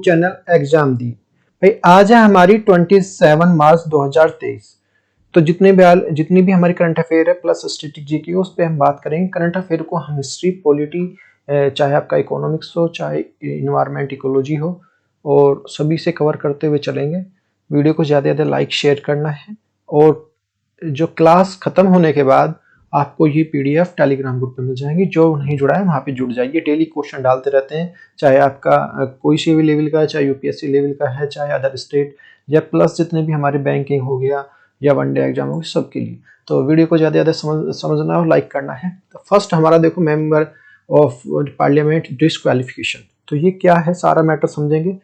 Channel exam दी। भाई आज है हमारी 27 मार्च 2023। तो जितनी भी हमारी करंट अफेयर है प्लस स्ट्रेटेजी की उस पर हम बात करेंगे। करंट अफेयर को हम हिस्ट्री पॉलिटी चाहे आपका इकोनॉमिक्स हो चाहे इन्वायरमेंट इकोलॉजी हो और सभी से कवर करते हुए चलेंगे। वीडियो को ज़्यादा से ज़्यादा लाइक शेयर करना है और जो क्लास खत्म होने के बाद आपको ये पीडीएफ टेलीग्राम ग्रुप पे मिल जाएंगी। जो नहीं जुड़ा है वहाँ पे जुड़ जाइए। डेली क्वेश्चन डालते रहते हैं, चाहे आपका कोई से भी लेवल का है, चाहे यूपीएससी लेवल का है, चाहे अदर स्टेट या प्लस जितने भी हमारे बैंकिंग हो गया या वनडे एग्जाम हो गया, सबके लिए। तो वीडियो को ज़्यादा से ज़्यादा समझना और लाइक करना है। तो फर्स्ट हमारा देखो, मेंबर ऑफ पार्लियामेंट डिस्क्वालिफिकेशन। तो ये क्या है, सारा मैटर समझेंगे।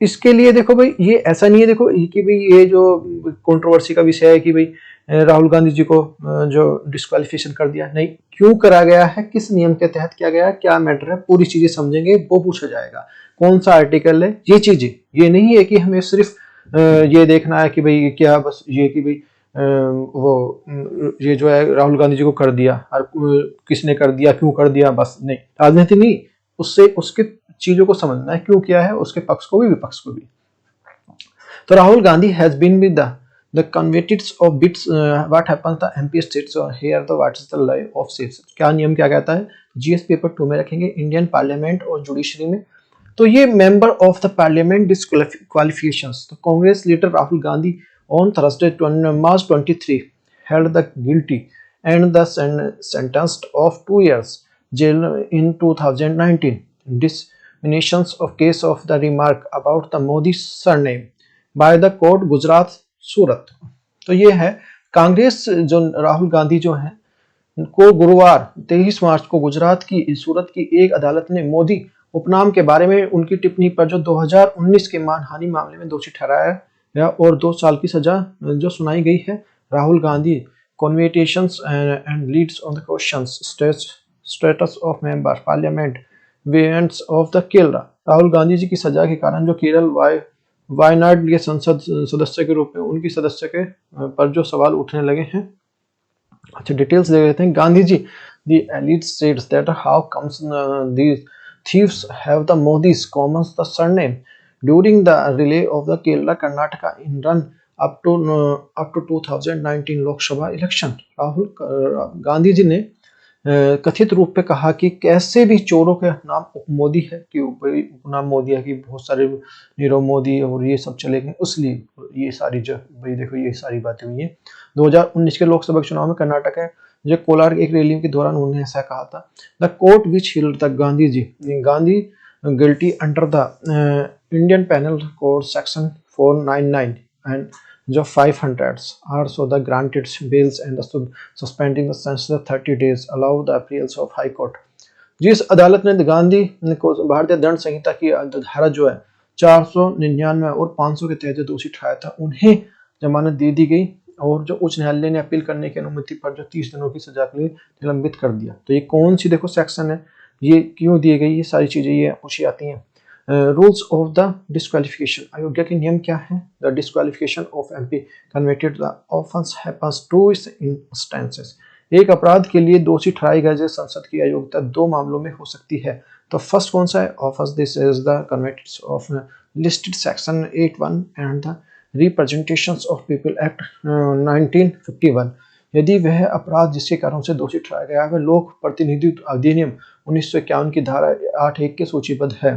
इसके लिए देखो भाई, ये ऐसा नहीं है देखो कि भाई ये जो कंट्रोवर्सी का विषय है कि भाई राहुल गांधी जी को जो डिस्क्वालिफिकेशन कर दिया, नहीं, क्यों करा गया है, किस नियम के तहत किया गया है, क्या मैटर है, पूरी चीजें समझेंगे। वो पूछा जाएगा कौन सा आर्टिकल है, ये चीजें। ये नहीं है कि हमें सिर्फ ये देखना है कि भाई क्या, बस ये कि भाई ये जो है राहुल गांधी जी को कर दिया और किसने कर दिया, क्यों कर दिया, बस नहीं, राजनीति नहीं। उससे उसके चीजों को समझना है, क्यों किया है, उसके पक्ष को भी विपक्ष को भी। तो Rahul Gandhi has been with the convicts of bits what happens the MP states or here the what is the law of states। क्या नियम क्या कहता है, जीएस पेपर 2 में रखेंगे, इंडियन पार्लियामेंट और जुडिशरी में। तो ये मेंबर ऑफ द पार्लियामेंट डिस्क्वालिफिकेशंस। तो Congress leader Rahul Gandhi on Thursday March 23 held the guilty and the sentenced of 2 years jail in 2019 discriminations of case of the remark about the Modi surname by the court Gujarat Surat. तो ये है कांग्रेस, जो राहुल गांधी जो है को गुरुवार 23 मार्च को गुजरात की सूरत की एक अदालत ने मोदी उपनाम के बारे में उनकी टिप्पणी पर जो 2019 के मानहानि मामले में दोषी ठहराया गया और 2 साल की सजा जो सुनाई गई है। Rahul Gandhi convictions and leads on the questions status of member parliament variants of the Kerala. Rahul Gandhi ji की सजा के कारण जो केरल वायनाड के संसद सदस्य के रूप में उनकी सदस्य के पर जो सवाल उठने लगे हैं। अच्छा, डिटेल्स दे देते हैं। Gandhi ji the elite states that how comes these thieves have the Modi's commons the surname during the relay of the Kerala Karnataka in run up to 2019 Lok Sabha election। Rahul Gandhi जी ने कथित रूप पे कहा कि कैसे भी चोरों के नाम मोदी है कि उपनाम मोदी है कि बहुत सारे नीरव मोदी और ये सब चले गए, इसलिए ये सारी जो भाई देखो ये सारी बातें हुई है। 2019 के लोकसभा चुनाव में कर्नाटक है जो कोलार की एक रैली के दौरान उन्होंने ऐसा कहा था। The court which held the Gandhi guilty under the Indian penal code section 499 and जो 500 are so the granted bails and the suspending the sentence 30 days allow the appeals of high court। जिस अदालत ने गांधी को भारतीय दंड संहिता की धारा जो है 499 और 500 के तहत दोषी ठहराया था, उन्हें जमानत दे दी गई और जो उच्च न्यायालय ने अपील करने की अनुमति पर जो 30 दिनों की सजा के लिए निलंबित कर दिया। तो ये कौन सी देखो सेक्शन है, ये क्यों दिए गई, ये सारी चीजें ये पूछी आती हैं। रूल्स ऑफ द डिस्क्वालिफिकेशन, अयोग्य के नियम क्या है। The disqualification of MP convicted the offence happens two instances. एक अपराध के लिए दोषी ठहराए गए संसद की अयोग्यता 2 मामलों में हो सकती है। तो फर्स्ट कौन सा है, offence this is the convicted of listed section 81 and the representations of people act 1951। यदि वह अपराध जिसके कारण से दोषी ठहराया गया है वह लोक प्रतिनिधित्व अधिनियम 1951 की धारा 8(1) के सूचीबद्ध है।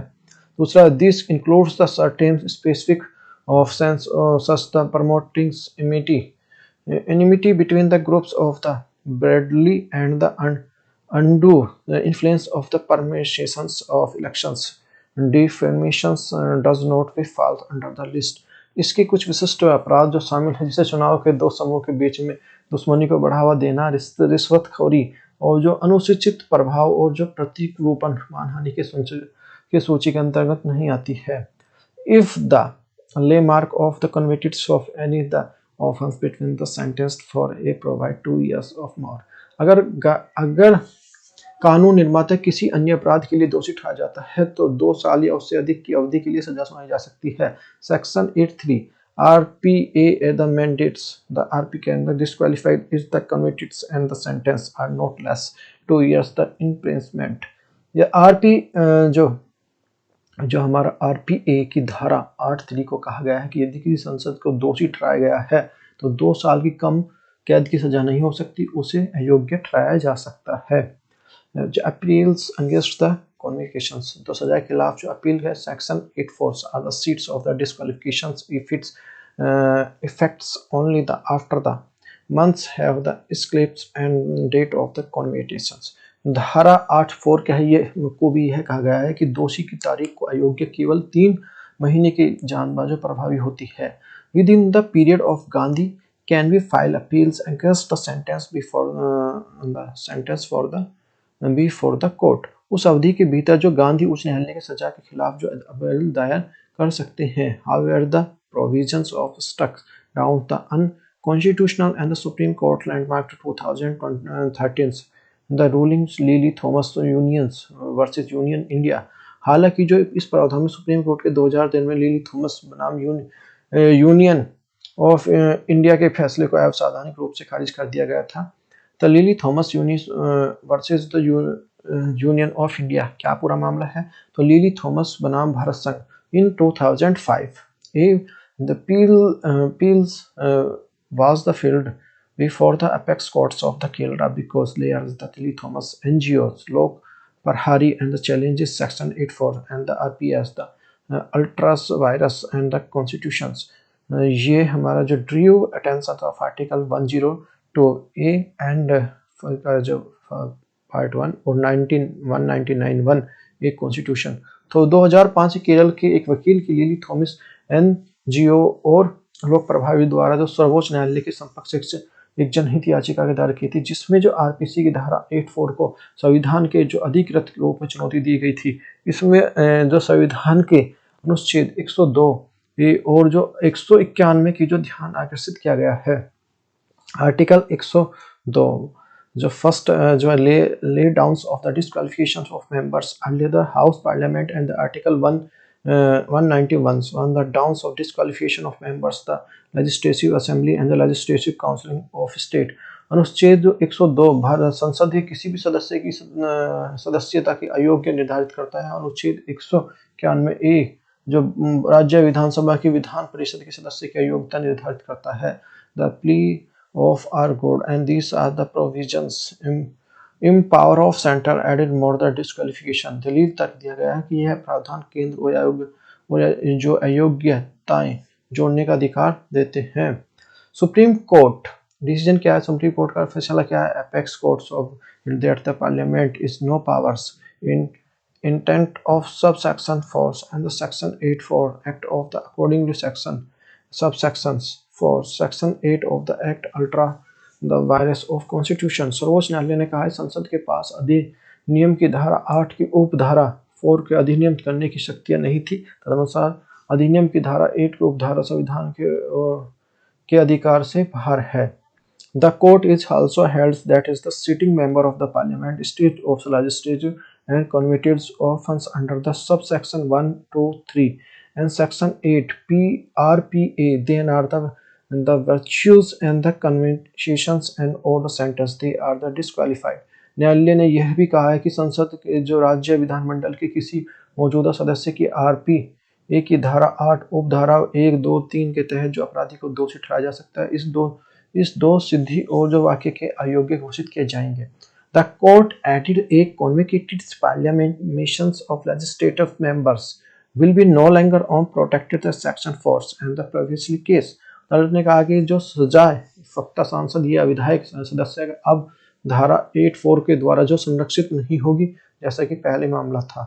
दूसरा, this includes the certain specific offence such the promoting enmity between the groups of the Bradley and the undue influence of the permissions of elections defamations does not be fall under the list। इसकी कुछ विशिष्ट अपराध जो शामिल है जिसे चुनाव के 2 समूह के बीच में दुश्मनी को बढ़ावा देना, रिश्वतखोरी और जो अनुचित प्रभाव और जो प्रतीक रूपन मानहानि के सूची के अंतर्गत नहीं आती है। If the landmark of the convicted of any the offense between the sentenced for a provide 2 years of more। अगर कानून निर्माता किसी अन्य अपराध के लिए दोषी ठहराया जाता है तो 2 साल या उससे अधिक की अवधि के लिए सजा सुनाई जा सकती है। Section 83 RPA the mandates the RP can be disqualified if the convicted and the sentence are not less 2 years the imprisonment। या RP जो जो हमारा आरपीए की धारा 8(3) को कहा गया है कि यदि किसी संसद को दोषी ठहराया गया है तो 2 साल की कम कैद की सजा नहीं हो सकती, उसे अयोग्य ठहराया जा सकता है। जो अपील्स अगेंस्ट द कॉन्विकेशंस, तो सजा के खिलाफ जो अपील है, section 84 are the seats of the disqualifications if its effects only the after the months have the clips and date of the convictions. धारा 8(4) क्या है, ये को भी यह कहा गया है कि दोषी की तारीख को अयोग्य केवल 3 महीने की जानबाजो प्रभावी होती है। With in the period of Gandhi can be file appeals against the sentence before the sentence for the before the court. उस अवधि के भीतर जो गांधी उच्च न्यायालय की सजा के खिलाफ जो अपील दायर कर सकते हैं। However the provisions of struck down the unconstitutional and the supreme court landmark 2013 the rulings Lily Thomas unions versus union India. हालांकि जो इस प्रावधान में सुप्रीम कोर्ट के 2003 में लिली थॉमस बनाम यूनियन ऑफ इंडिया के फैसले को अवैधानिक रूप से खारिज कर दिया गया था। The lily Thomas versus the union of India, क्या पूरा मामला है, तो लिली थॉमस बनाम भारत संघ इन 2005 the appeals was the field before the apex courts of the Kerala because layers the Lily Thomas NGOs, Lok Parhari and the challenges section 84 and the RPS, the ultras virus and the constitutions। ये हमारा जो ड्रीव attention of article 102A and जो part 1 और 1991 एक constitution. तो 2005 केरल के एक वकील की लिली थॉमस एनजीओ और लोक प्रभावी द्वारा जो सर्वोच्च न्यायालय के समकक्ष एक जनहित याचिका दायर की थी, जिसमें जो आरपीसी की धारा 84 को संविधान के जो अधिकृत रूप में चुनौती दी गई थी। इसमें जो संविधान के अनुच्छेद 102 और जो 191 की जो ध्यान आकर्षित किया गया है। आर्टिकल 102 जो फर्स्ट जो ले downs of the disqualification of members under the house parliament and article 191 on the downs of disqualification of members the legislative assembly and the legislative council of state। अनुच्छेद 102 भारत संसद के किसी भी सदस्य की सदस्यता की अयोग्य निर्धारित करता है। अनुच्छेद 191A जो राज्य विधानसभा की विधान परिषद के सदस्य की अयोग्यता निर्धारित करता है। The plea of are good and these are the provisions in power of centre added more the disqualification. दलील तक दिया गया है कि यह प्रावधान केंद्र जो अयोग्यताएं जोड़ने का अधिकार देते हैं। सुप्रीम कोर्ट डिसीजन क्या है, सुप्रीम कोर्ट का फैसला क्या है, apex courts of that the parliament is no powers in intent of subsection 4 and the section 84 act of the according to section subsections 4 section 8 of the act ultra the vires of constitution. सर्वोच्च न्यायालय ने कहा है संसद के पास अधिनियम की धारा 8 की उपधारा 4 के अधिनियम करने की शक्तियां नहीं थी। तदनुसार अधिनियम की धारा 8 की उपधारा संविधान के अधिकार से बाहर है। The court is also held that is the sitting member of the parliament state of legislative and convicted offence under the sub section 1, 2, 3 and section 8 PRPA then are the virtues and the convictions and or the sentence they are the disqualified। न्यायालय ने यह भी कहा है कि संसद के जो राज्य विधानमंडल के किसी मौजूदा सदस्य की आरपीए की धारा 8 उपधारा 1, 2, 3 के तहत जो अपराधी को दोषी ठहराया जा सकता है। इस दो सिद्धि और जो वाक्य के अयोग्य घोषित किए जाएंगे। The court added a convicted parliament of legislative members will be no longer on protected the section 4 and the previously case। अदालत ने कहा कि जो सजा फक्ता सांसद या विधायक सदस्य अब धारा 84 के द्वारा जो संरक्षित नहीं होगी, जैसा कि पहले मामला था।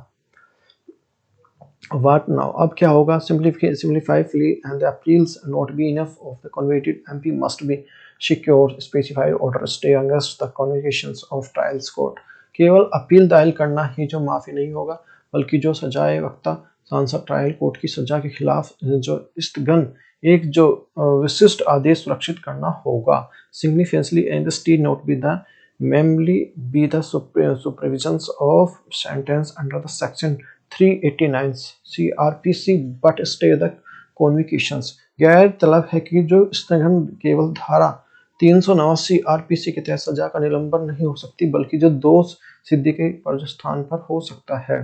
What now? अब क्या होगा? Simplify and the appeals not be enough of the convicted MP must be secure specified order stay against the convictions of trials court। केवल अपील दायर करना ही जो माफी नहीं होगा, बल्कि जो सजाए वक्ता सांसद ट्रायल कोर्ट की सजा के खिलाफ जो स्थगन एक जो विशिष्ट आदेश सुरक्षित करना होगा। Significantly and still not be the merely be the supervisions of sentence under the section 389 CRPC but stay the convictions. गैर तलब है कि जो स्थगन केवल धारा 389 CRPC के तहत सजा का निलंबन नहीं हो सकती, बल्कि जो दोष सिद्धि के स्थान पर हो सकता है।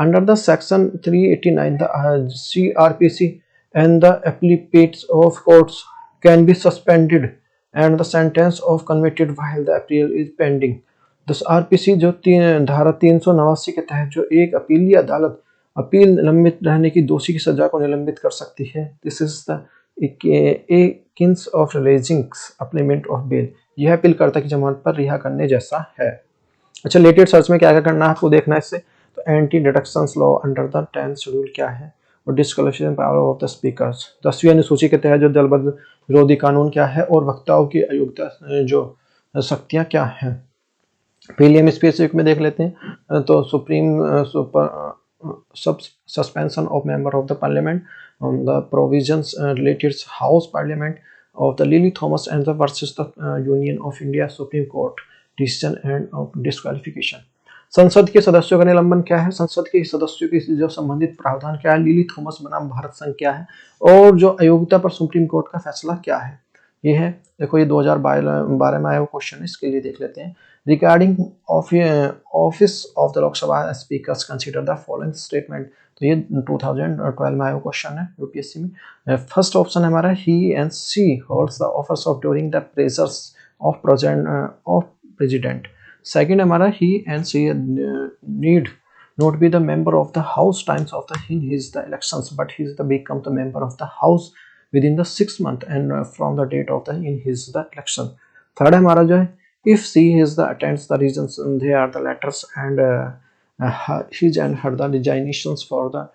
Under the section 389, the CRPC and the appellates of courts can be suspended and the sentence of convicted while the appeal is pending. तो आरपीसी जो धारा 389 के तहत जो एक अपीली अदालत अपील निलंबित रहने की दोषी की सजा को निलंबित कर सकती है। This is the kinds of releasing implement of bail, यह अपील करता की जमानत पर रिहा करने जैसा है। अच्छा, लेटेड सर्च में क्या क्या करना है आपको देखना है इससे। तो anti deductions law under the 10th schedule क्या है, और disqualification power of the speakers 10वीं अनुसूची के तहत जो दलबद्ध विरोधी कानून क्या है, और वक्ताओं की अयोग्यता जो शक्तियां क्या हैं। प्रीलिम स्पेसिफिक में देख लेते हैं। तो supreme suspension of member of the parliament, the provisions related house parliament of the lily Thomas and the versus the union of India supreme court decision end of disqualification. संसद के सदस्यों का निलंबन क्या है, संसद के सदस्यों की जो संबंधित प्रावधान क्या है, लिली थॉमस बनाम भारत संघ क्या है, और जो अयोग्यता पर सुप्रीम कोर्ट का फैसला क्या है। ये है, देखो ये 2012 में आया हुआ क्वेश्चन है, इसके लिए देख लेते हैं। Regarding office of the Lok Sabha speakers consider the following statement, तो ये 2012 में आया हुआ क्वेश्चन है यूपीएससी में। फर्स्ट ऑप्शन हमारा ही and she holds the office of during the pleasures of president. Second हमारा he and she need not be the member of the house times of the his the elections, but he is the become the member of the house within the 6 month and from the date of the in his the election। Third हमारा जो है if she is the attends the reasons they are the letters and his and her the resignations for the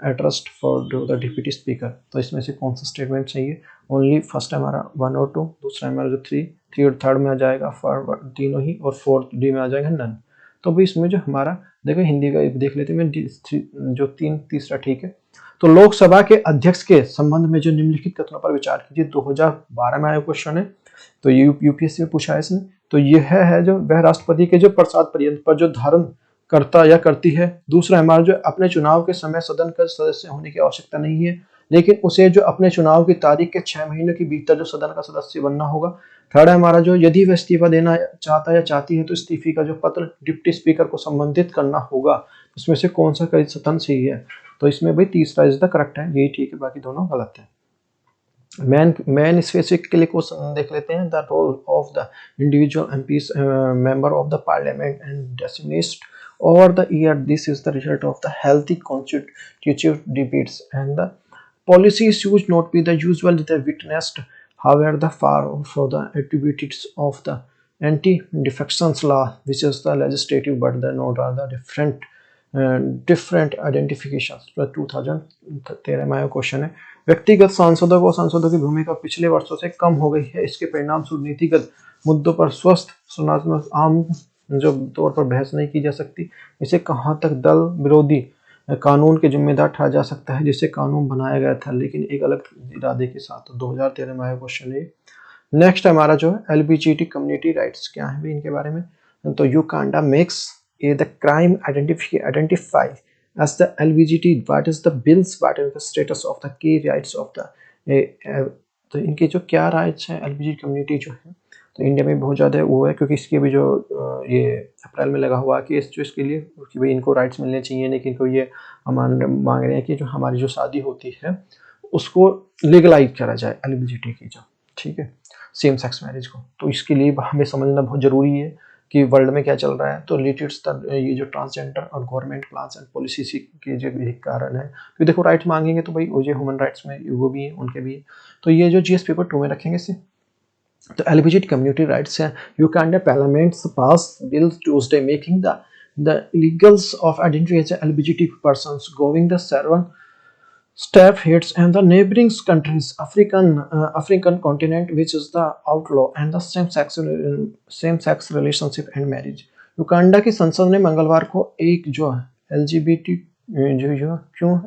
addressed for the deputy speaker। तो इसमें से कौन सा statement चाहिए, only first हमारा 1 और 2, दूसरा हमारा जो 3 और थर्ड में आ जाएगा फॉर तीनों ही, और फोर्थ डी में आ जाएगा नन। तो भाई इसमें जो हमारा देखो हिंदी का देख लेते हैं जो तीसरा ठीक है। तो लोकसभा के अध्यक्ष के संबंध में जो निम्नलिखित कथनों पर विचार कीजिए। 2012 में आया क्वेश्चन है, तो ये यूपीएससी में पूछा है इसने। तो यह है जो वह राष्ट्रपति के जो प्रसाद पर्यंत पर जो धारण करता या करती है। दूसरा हमारा जो अपने चुनाव के समय सदन का सदस्य होने की आवश्यकता नहीं है, लेकिन उसे जो अपने चुनाव की तारीख के 6 महीने के भीतर जो सदन का सदस्य बनना होगा। थर्ड हमारा जो यदि वह इस्तीफा देना चाहता या चाहती है तो इस्तीफे का जो पत्र डिप्टी स्पीकर को संबंधित करना होगा। इसमें से कौन सा कथन सही है, तो इसमें भाई तीसरा इज द करेक्ट है, यही ठीक है, बाकी दोनों गलत है। मैन स्पेसिफिक के लिए क्वेश्चन देख लेते हैं। The role of the individual MPs member of the parliament and designated over the year, this is the result of the healthy constitutive debates and the policy issues not be the usual they witnessed, however the far for the activities of the anti-defections law which is the legislative but the not are the different identifications। 2013 में question है, व्यक्तिगत सांसदों को सांसदों की भूमिका पिछले वर्षों से कम हो गई है, इसके परिणाम स्वरूप नीतिगत मुद्दों पर स्वस्थ सुनात्मक आम जो तौर पर बहस नहीं की जा सकती। इसे कहां तक दल विरोधी कानून के जिम्मेदार ठहरा जा सकता है जिसे कानून बनाया गया था लेकिन एक अलग इरादे के साथ। 2013 में आया क्वेश्चन है। नेक्स्ट हमारा जो है एलबीजीटी कम्युनिटी राइट्स क्या है भी इनके बारे में। तो Uganda makes the crime identify as the LBGT, what is the bills, what is the status of the key rights of the, तो इनके जो क्या राइट्स हैं एलबीजीटी कम्युनिटी जो है, तो इंडिया में बहुत ज़्यादा वो है क्योंकि इसके भी जो ये अप्रैल में लगा हुआ केस जो इसके लिए कि भाई इनको राइट्स मिलने चाहिए, लेकिन इनको ये मांग रहे हैं कि जो हमारी जो शादी होती है उसको लीगलाइज करा जाए एलबीजीटी की जो, ठीक है, सेम सेक्स मैरिज को। तो इसके लिए हमें समझना बहुत ज़रूरी है कि वर्ल्ड में क्या चल रहा है। तो रिलेटेड ये जो ट्रांसजेंडर और गवर्नमेंट प्लान्स एंड पॉलिसी के जो एक कारण है, तो देखो राइट्स मांगेंगे तो भाई वो जो ह्यूमन राइट्स में वो भी है उनके भी है। तो ये जो जीएस पेपर 2 में रखेंगे इसे। तो एलबीजीटी कम्युनिटी राइट्स है। Uganda parliament pass bill Tuesday making the legals of identify LBGT persons going the 7 step hits and the neighboring countries African continent which is the outlaw and the same sex relationship and marriage। Uganda की संसद ने मंगलवार को एक जो LGBT जो क्यों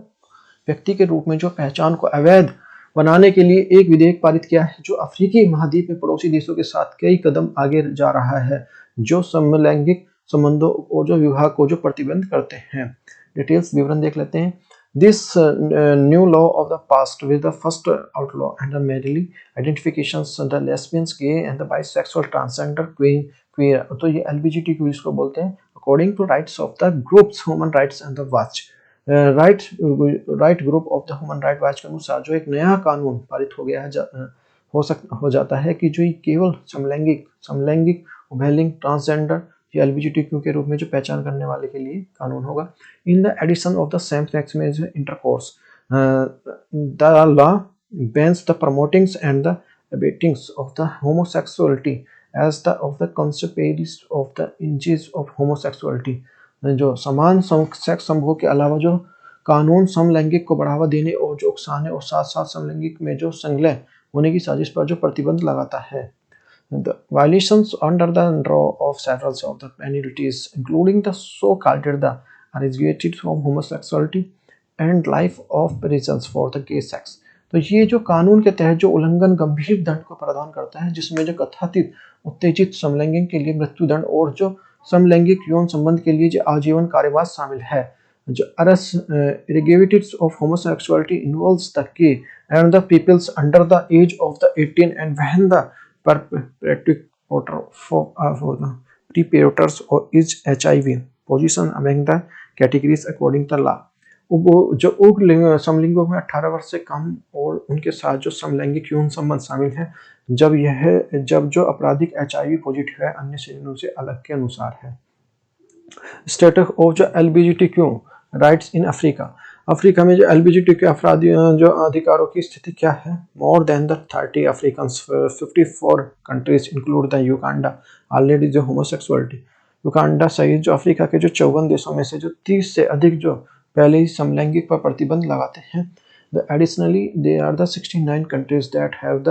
व्यक्ति के रूप में जो पहचान को अवैध बनाने के लिए एक विधेयक पारित किया है जो अफ्रीकी महाद्वीप में पड़ोसी देशों के साथ कई कदम आगे जा रहा है जो समलैंगिक संबंधों और जो विवाह को जो प्रतिबंध करते हैं। डिटेल्स विवरण देख लेते हैं। This new law of the past with the first outlaw and the merely identifications the lesbians, gay and the bisexual, transgender, queer। तो ये LGBTQ इसको बोलते हैं according to rights of the groups human rights and the watch right group of the human right watch के अनुसार जो एक नया कानून पारित हो गया है हो जाता है कि जो ये केवल समलैंगिक उभयलिंग ट्रांसजेंडर या एलजीबीटीक्यू के रूप में जो पहचान करने वाले के लिए कानून होगा। In the addition of the same sex marriage intercourse the law bans the promotings and the abettings of the homosexuality as the of the concept of the engages of homosexuality. जो समान सेक्स संभोग के अलावा जो कानून समलैंगिक को बढ़ावा देने और जो उकसाने और साथ साथ समलैंगिक में जो संलग्न होने की साजिश पर जो प्रतिबंध लगाता है। The violations under the law of several of the penalties, including the so-called the arrest from homosexuality and life of prisons for the gay sex। तो ये जो कानून के तहत जो उल्लंघन गंभीर दंड को प्रदान करता है, जिसमें जो कथित उत्तेजित समलैंगिक के लिए मृत्युदंड और जो समलैंगिक यौन संबंध के लिए जो आजीवन कारावास शामिल है। जो arrest irregularities of homosexuality involves the gay and the peoples under the age of the 18 and when the perpetrators is HIV position among the categories according to law। वो जो समलिंगों में 18 वर्ष से कम और उनके साथ जो समलैंगिक यौन संबंध शामिल है, जब जो आपराधिक HIV पॉजिटिव है अन्य श्रेणियों से अलग के अनुसार है। स्टेटस ऑफ जो एलजीबीटीक्यू राइट्स इन अफ्रीका में जो एलजीबीटीक्यू जो अधिकारों की स्थिति क्या है। More than the 30 African 54 countries include the Uganda already जो होमोसेक्सुअलिटी। युगांडा सहित जो अफ्रीका के जो 54 देशों में से जो 30 से अधिक जो पहले ही समलैंगिक पर प्रतिबंध लगाते हैं। Additionally there are the 69 countries that have the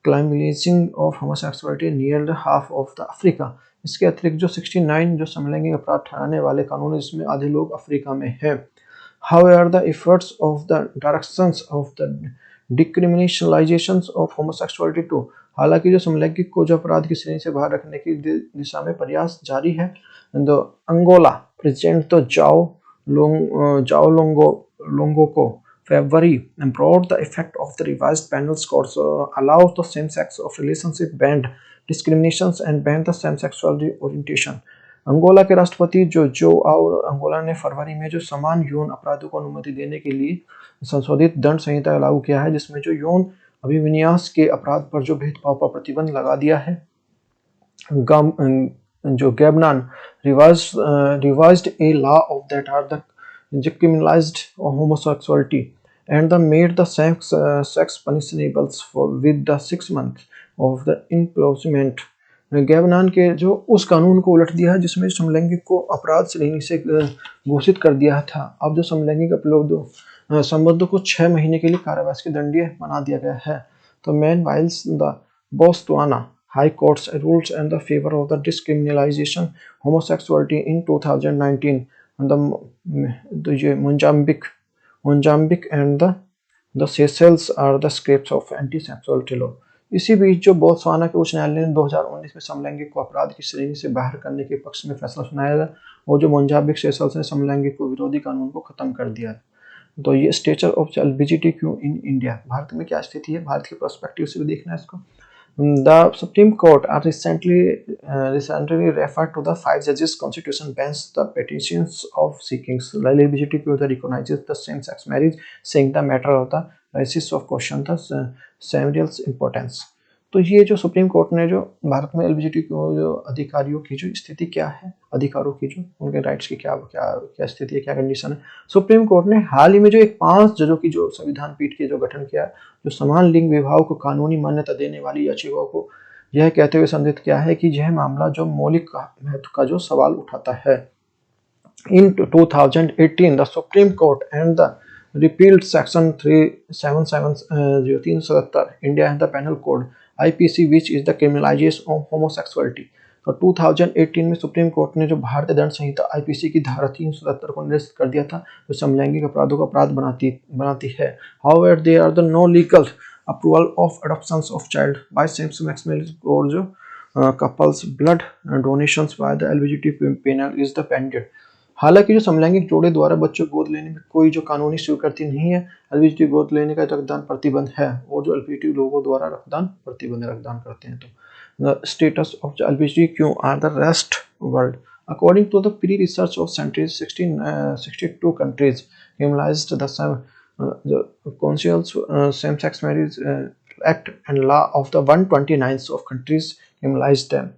criminalising of homosexuality near the half of the Africa. इसके अतिरिक्त जो 69 जो समलैंगिक अपराध ठहराने वाले कानून, इसमें आधे लोग अफ्रीका में है। However, the efforts of the directions of the decriminalization of homosexuality too, हालांकि जो समलैंगिक को जो अपराध की श्रेणी से बाहर रखने की दिशा में प्रयास जारी है। तो अंगोला प्रेसिडेंट तो जाओ लोंगो को February brought the effect of the revised penal codes allows the same-sex of relationship banned discriminations and banned the same-sexual orientation। Angola के राष्ट्रपति जो और अंगोला ने फरवरी में जो समान यौन अपराधों को अनुमति देने के लिए संशोधित दंड संहिता लागू किया है, जिसमें जो यौन अभिविन्यास के अपराध पर जो भेदभाव पर प्रतिबंध लगा दिया है। जो गैबनान revised a law of that are the decriminalized homosexuality and the made the sex punishable for with the 6 months of the imprisonment। गैबनान के जो उस कानून को उलट दिया है जिसमें समलैंगिक को अपराध श्रेणी से घोषित कर दिया था। अब जो समलैंगिक संबंधों को 6 महीने के लिए कारावास के दंडनीय बना दिया गया है। तो meanwhile the Botswana High Court's rules in the favor of the discriminalization homosexuality in 2019 and the Mozambique and the Seychelles are the scrapes of anti-sexuality law। इसी बीच जो बोत्सवाना के उच्च न्यायालय ने 2019 में समलैंगिक को अपराध की श्रेणी से बाहर करने के पक्ष में फैसला सुनाया और जो मोजाम्बिक सेशल्स ने समलैंगिक को विरोधी कानून को खत्म कर दिया है। तो ये status of LGBTQ in India, Bharat में क्या स्थिति है, भारत के पर्सपेक्टिव से भी देखना है इसको। The Supreme Court recently referred to the 5 judges constitution bench the petitions of seeking LGBTQ recognizes the same-sex marriage, saying the matter of the basis of question the several importance। तो ये जो supreme court ने जो भारत में LGBTQ जो अधिकारियों की जो स्थिति क्या है, अधिकारों की जो उनके राइट्स की क्या स्थिति है, क्या कंडीशन है। सुप्रीम कोर्ट ने हाल ही में जो एक 5 जजों की जो संविधान पीठ के जो गठन किया, जो समान लिंग विवाह को कानूनी मान्यता देने वाली याचिकाओं को यह कहते हुए संदिग्ध किया है कि यह मामला जो मौलिक महत्व का जो सवाल उठाता है। इन 2018 the supreme court and the repealed section 377 India and the Penal Code IPC which is the criminalization of homosexuality। तो 2018 में सुप्रीम कोर्ट ने जो भारतीय दंड संहिता IPC की धारा 377 को निरस्त कर दिया था, जो समलैंगिक अपराधों को अपराध बनाती है। However, there are the no legal approval of adoptions of child by same-sex marriage और जो couples blood donations by the LGBT panel is the pending। हालांकि जो समलैंगिक जोड़े द्वारा बच्चों गोद लेने में कोई जो कानूनी स्वीकृति नहीं है, एलजीबीटी गोद लेने का रक्तदान प्रतिबंध है और जो एलजीबीटी लोगों द्वारा रक्तदान करते हैं। तो status of LGBTQ are the rest world, According to the pre-research of centuries, 1662 countries criminalized the consensual same-sex marriage act and law of the 129 of countries criminalized them.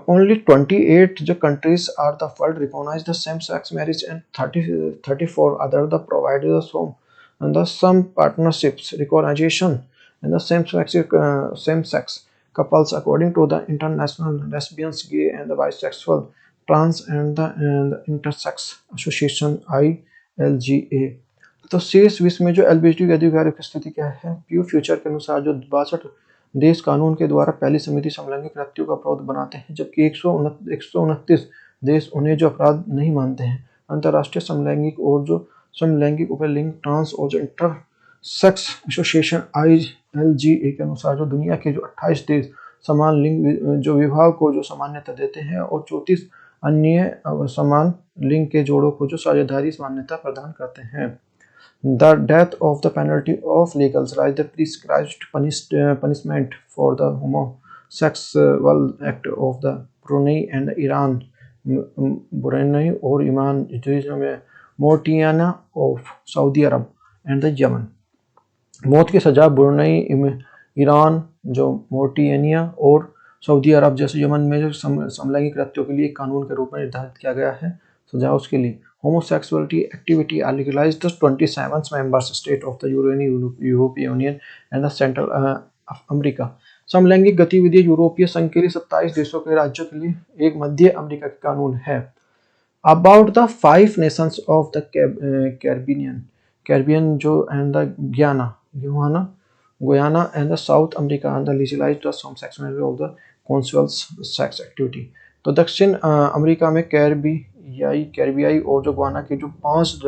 Only 28 the countries are the world recognize the same-sex marriage and 34 other the provided some and the some partnerships recognition and the same-sex couples according to the International Lesbians, Gay and the Bisexual, Trans and the Intersex Association ILGA। तो शेष विश्व में जो LGBT अधिकारों की स्थिति क्या है? प्यू फ्यूचर के अनुसार जो 62 देश कानून के द्वारा पहली समिति समलैंगिक कृत्यों का अपराध बनाते हैं, जबकि 129 देश उन्हें जो अपराध नहीं मानते हैं। अंतर्राष्ट्रीय समलैंगिक उपलिंग ट्रांस और जो इंटरसेक्स एसोसिएशन ILGA के अनुसार जो दुनिया के जो 28 देश समान लिंग जो विवाह को जो सामान्यता देते हैं और 34 अन्य समान लिंग के जोड़ों को जो साझेदारी मान्यता प्रदान करते हैं। The death of the penalty of legal right, the prescribed punishment for the homosexual act of the Brunei and Iran, Brunei or Iman, Mauritania of Saudi Arab and the Yemen। मौत की सजा ब्रुनई, ईरान, जो Mauritania और Saudi अरब जैसे Yemen में जो समलैंगिक कृत्यों के लिए कानून के रूप में निर्धारित किया गया है सजा उसके लिए। Homosexuality activity are legalized the 27 member state of the European Union and the Central America। समलैंगिक गतिविधि यूरोपीय संघ के लिए 27 देशों के राज्यों के लिए एक मध्य अमेरिका का कानून है। About the 5 nations of the Caribbean जो and the Guyana and the South America and the legalized the homosexuality of the consensual sex activity। तो दक्षिण अमेरिका में कैरिबियाई और जो गुयाना के जो 5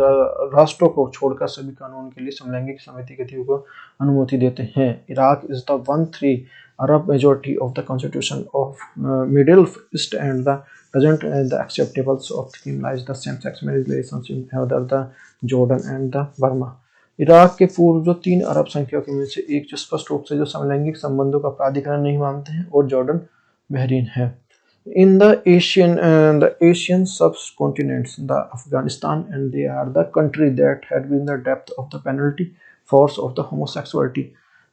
राष्ट्रों को छोड़कर सभी कानून के लिए समलैंगिक समिति गतिविधियों को अनुमति देते हैं। Iraq is the 1/3 Arab majority of the constitution of Middle East and the doesn't the acceptables of criminalize the same-sex marriage relationship other the Jordan and the Burma। Iraq के पूर्व जो 3 अरब संख्यकों में से एक जो स्पष्ट रूप से जो समलैंगिक संबंधों का प्राधिकरण नहीं मानते हैं और जॉर्डन बहरीन है। In the Asian subcontinents, the Afghanistan and they are the country that had been the depth of the penalty force of the homosexuality,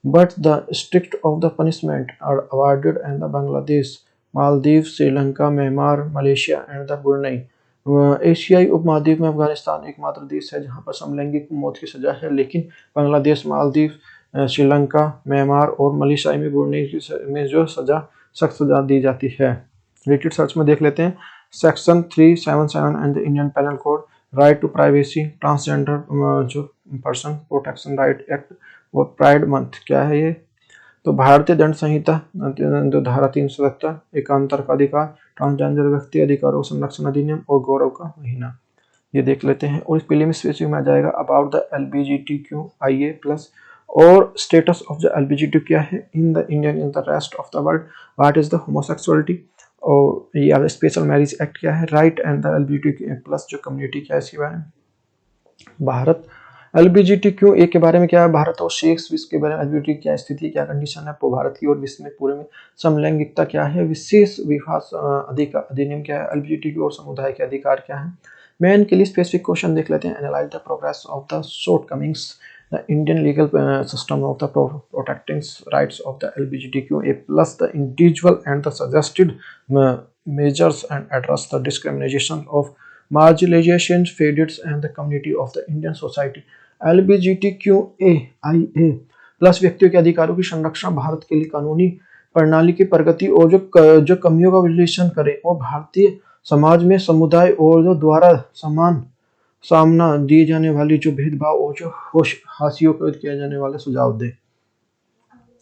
but the strict of the punishment are awarded in the Bangladesh, Maldives, Sri Lanka, Myanmar, Malaysia and the Brunei। एशियाई उपमहाद्वीप में अफगानिस्तान एकमात्र देश है जहां पर समलैंगिक मौत की सजा है, लेकिन बांग्लादेश, मालदीव, श्रीलंका, म्यांमार और मलेशिया में ब्रुनेई में जो सख्त सजा दी जाती है। रिलेटेड सर्च में देख लेते हैं। Section 377 and the Indian penal code, right to privacy, transgender जो पर्सन प्रोटेक्शन राइट एक्ट और प्राइड मंथ क्या है ये? तो भारतीय दंड संहिता जो धारा 370, एकांतर का अधिकार, ट्रांसजेंडर व्यक्ति अधिकारों संरक्षण अधिनियम और गौरव का महीना, ये देख लेते हैं। और इस प्रीलिम स्पेसिफिक में आ जाएगा अबाउट द LGBTQIA+ और स्टेटस ऑफ द LGBTQ क्या है in the Indian in the rest of the world, what is the homosexuality और ये स्पेशल मैरिज एक्ट क्या है, राइट एंड द LGBTQ+ जो कम्युनिटी क्या है इसके बारे में। भारत LGBTQ के बारे में क्या है, भारत और शेष विश्व के बारे में LGBTQ क्या स्थिति क्या कंडीशन है भारत की और विश्व में पूरे में, समलैंगिकता क्या है, विशेष विवाह अधिनियम क्या है, LGBTQ और समुदाय के अधिकार क्या है। मैं इनके लिए स्पेसिफिक क्वेश्चन देख लेते हैं। Analyse the progress of the shortcomings the Indian legal system of the protecting rights of the LGBTQA+ the individual and the suggested measures and address the discrimination of marginalization faded and the community of the Indian society। LGBTQIA+ व्यक्तियों के अधिकारों की संरक्षण भारत के लिए कानूनी प्रणाली की प्रगति और जो कमियों का विश्लेषण करे और भारतीय समाज में समुदाय और जो द्वारा समान सामना दिए जाने वाली जो भेदभाव और जो हाशियों को किया जाने वाले सुझाव दे।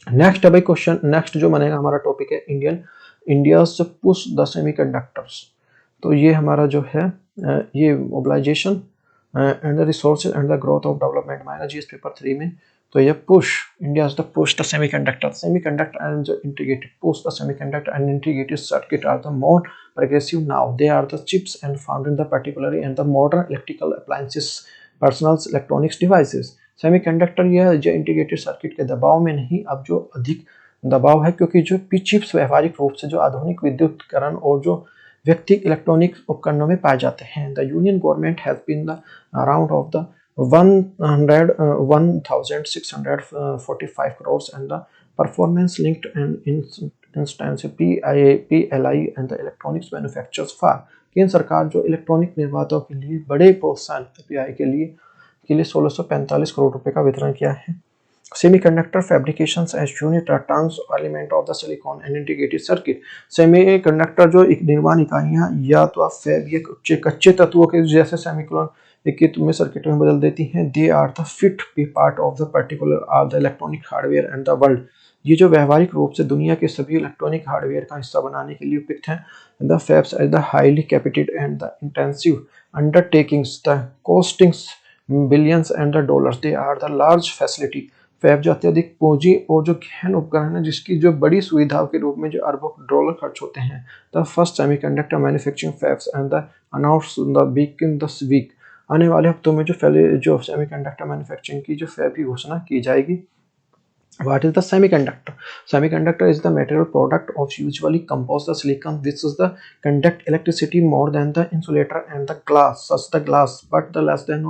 नेक्स्ट है भाई क्वेश्चन, नेक्स्ट जो बनेगा हमारा टॉपिक है इंडियाज पुश द सेमीकंडक्टर्स। तो ये हमारा जो है ये mobilisation and the resources and the growth of development मायना जीएस पेपर 3 में। तो ये push India's the push the semiconductor and जो integrated push the semiconductor and integrated circuit are the more progressive now, they are the chips and found in the particularly and the modern electrical appliances, personal electronics devices। Semiconductor यह जो integrated circuit के दबाव में नहीं, अब जो अधिक दबाव है क्योंकि जो चिप्स व्यावहारिक रूप से जो आधुनिक विद्युतकरण और जो व्यक्तिगत इलेक्ट्रॉनिक उपकरणों में पाए जाते हैं। The union government has been the around of the 1645 crores and the performance linked and instance PLI and the electronics manufacturers for केंद्र सरकार जो इलेक्ट्रॉनिक निर्माताओं के लिए बड़े प्रोत्साहन पीआई के लिए 1645 करोड़ रुपए का वितरण किया है। Semiconductor fabrications as unit or terms element of the silicon and integrated circuit। Semiconductor जो एक निर्माण इकाइयां या तो आप फैब या कच्चे तत्वों के जैसे सेमिकॉन एक में सर्किट में बदल देती हैं। They are the fit be part of the particular are the electronic hardware and the world. ये जो व्यवहारिक रूप से दुनिया के सभी इलेक्ट्रॉनिक हार्डवेयर का हिस्सा बनाने के लिए उपयुक्त हैं। The fabs are the highly capital and the intensive undertakings the costings billions and the dollars. They are the large facility. Fab जो अत्यधिक पूंजी और जो गहन उपकरण है जिसकी जो बड़ी सुविधाओं के रूप में जो अरबों डॉलर खर्च होते हैं। The first semiconductor manufacturing fabs and the announce the week in this week. आने वाले हफ्तों में जो सेमीकंडक्टर मैन्युफैक्चरिंग की जो फैब की घोषणा की जाएगी। What is the semiconductor? Semiconductor is the material product of usually composed the silicon which is the conduct electricity more than the insulator and the glass, such the glass, but the less than